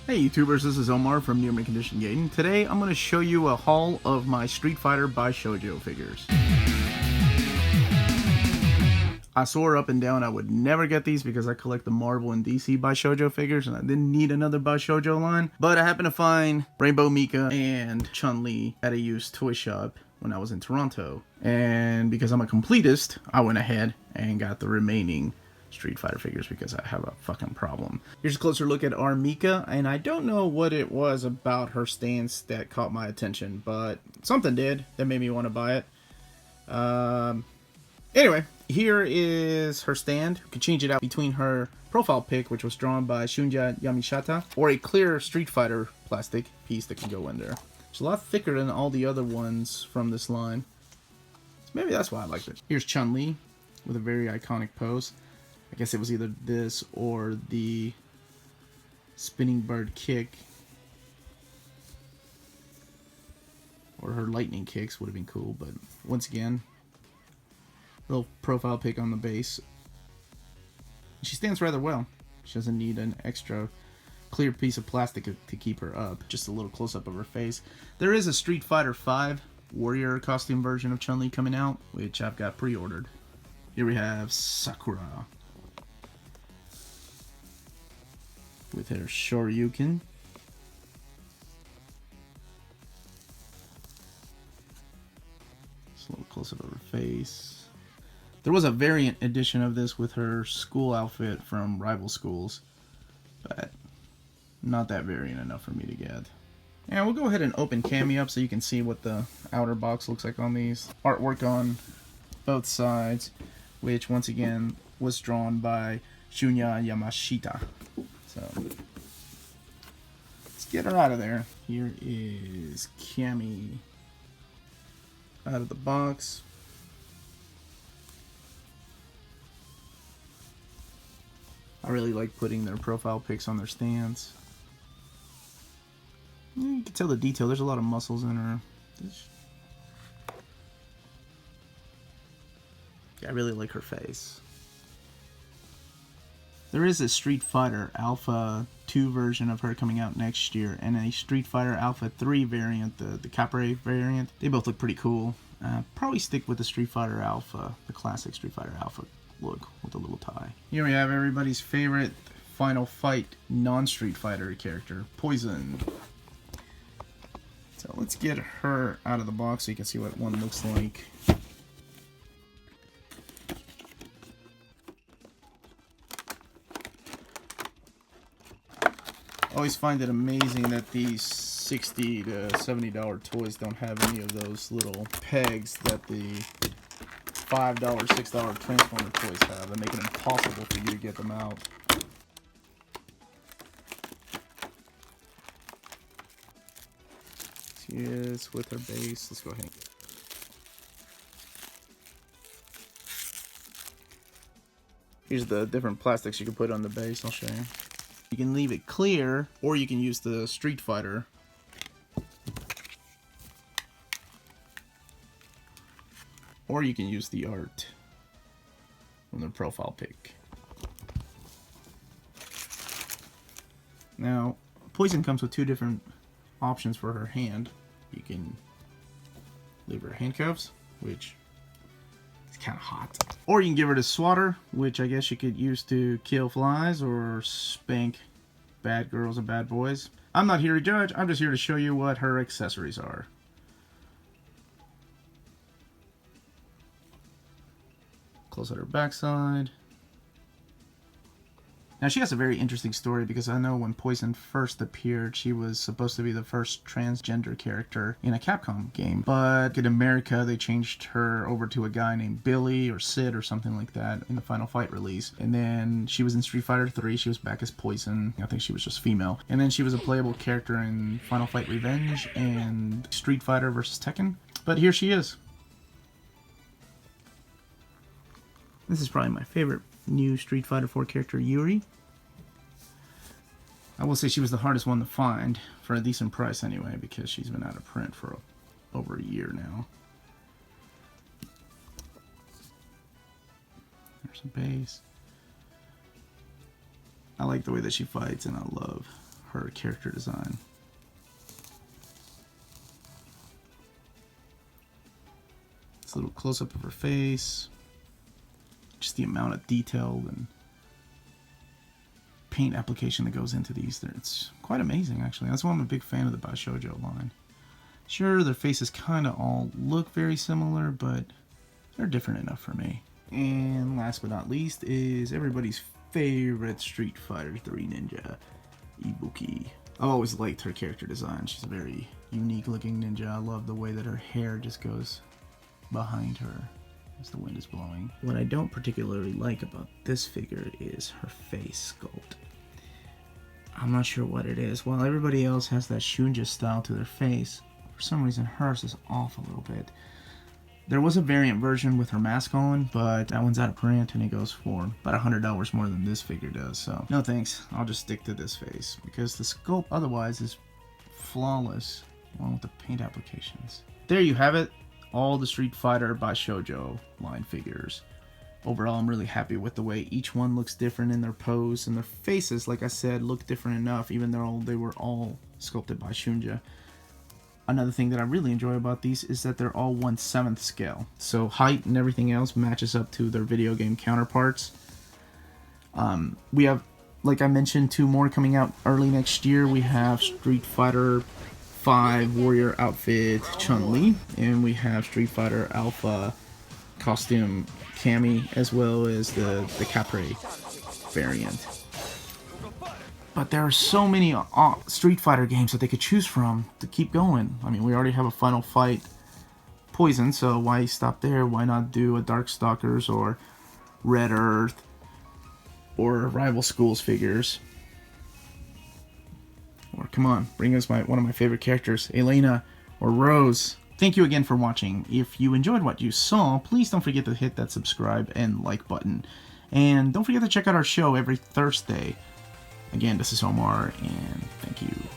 Hey YouTubers, this is Omar from New Mint Condition Gaiden. Today I'm going to show you a haul of my Street Fighter Bishoujo figures. I swore up and down I would never get these because I collect the Marvel and DC Bishoujo figures and I didn't need another Bishoujo line. But I happened to find Rainbow Mika and Chun-Li at a used toy shop when I was in Toronto. And because I'm a completist, I went ahead and got the remaining Street Fighter figures because I have a fucking problem. Here's a closer look at our Mika, and I don't know what it was about her stance that caught my attention, but something did that made me want to buy it. Anyway, here is her stand. You can change it out between her profile pic, which was drawn by Shunja Yamashita, or a clear Street Fighter plastic piece that can go in there. It's a lot thicker than all the other ones from this line, so maybe that's why I liked it. Here's Chun-Li with a very iconic pose. I guess it was either this or the spinning bird kick, or her lightning kicks would have been cool, but once again, little profile pic on the base. She stands rather well. She doesn't need an extra clear piece of plastic to keep her up. Just a little close-up of her face. There is a Street Fighter V warrior costume version of Chun-Li coming out, which I've got pre-ordered. Here we have Sakura with her Shoryuken. Just a little close-up of her face. There was a variant edition of this with her school outfit from Rival Schools, but not that variant enough for me to get. And we'll go ahead and open Cammy up so you can see what the outer box looks like on these. Artwork on both sides, which once again was drawn by Shunja Yamashita. So let's get her out of there. Here is Cammy out of the box. I really like putting their profile pics on their stands. You can tell the detail. There's a lot of muscles in her. I really like her face. There is a Street Fighter Alpha 2 version of her coming out next year, and a Street Fighter Alpha 3 variant, the Capre variant. They both look pretty cool. Probably stick with the Street Fighter Alpha, the classic Street Fighter Alpha look with a little tie. Here we have everybody's favorite Final Fight non-Street Fighter character, Poison. So let's get her out of the box so you can see what one looks like. I always find it amazing that these $60 to $70 toys don't have any of those little pegs that the $5, $6 Transformer toys have that make it impossible for you to get them out. She is with her base. Let's go ahead. Here's the different plastics you can put on the base. I'll show you. You can leave it clear, or you can use the Street Fighter. Or you can use the art from the profile pic. Now, Poison comes with two different options for her hand. You can leave her handcuffs, which is kind of hot. Or you can give her the swatter, which I guess you could use to kill flies or spank bad girls and bad boys. I'm not here to judge, I'm just here to show you what her accessories are. Close at her backside. Now she has a very interesting story because I know when Poison first appeared, she was supposed to be the first transgender character in a Capcom game. But in America, they changed her over to a guy named Billy or Sid or something like that in the Final Fight release. And then she was in Street Fighter 3, she was back as Poison. I think she was just female. And then she was a playable character in Final Fight Revenge and Street Fighter vs. Tekken. But here she is. This is probably my favorite new Street Fighter 4 character, Yuri. I will say she was the hardest one to find, for a decent price anyway, because she's been out of print for over a year now. There's a base. I like the way that she fights, and I love her character design. It's a little close-up of her face. Just the amount of detail and paint application that goes into these. It's quite amazing, actually. That's why I'm a big fan of the Bishoujo line. Sure, their faces kind of all look very similar, but they're different enough for me. And last but not least is everybody's favorite Street Fighter 3 ninja, Ibuki. I've always liked her character design. She's a very unique looking ninja. I love the way that her hair just goes behind her as the wind is blowing. What I don't particularly like about this figure is her face sculpt. I'm not sure what it is. While everybody else has that shunja style to their face, for some reason hers is off a little bit. There was a variant version with her mask on, but that one's out of print and it goes for about $100 more than this figure does. So no thanks, I'll just stick to this face because the sculpt otherwise is flawless along with the paint applications. There you have it, all the Street Fighter Bishoujo line figures. Overall, I'm really happy with the way each one looks different in their pose, and their faces, like I said, look different enough even though they were all sculpted by Shunja. Another thing that I really enjoy about these is that they're all 1/7 scale. So height and everything else matches up to their video game counterparts. We have, like I mentioned, 2 more coming out early next year. We have Street Fighter 5 Warrior Outfit Chun-Li, and we have Street Fighter Alpha costume Cammy, as well as the Capre variant. But there are so many Street Fighter games that they could choose from to keep going. I mean, we already have a Final Fight Poison, so why stop there? Why not do a Darkstalkers or Red Earth or Rival Schools figures? Or come on, bring us one of my favorite characters, Elena or Rose. Thank you again for watching. If you enjoyed what you saw, please don't forget to hit that subscribe and like button. And don't forget to check out our show every Thursday. Again, this is Omar, and thank you.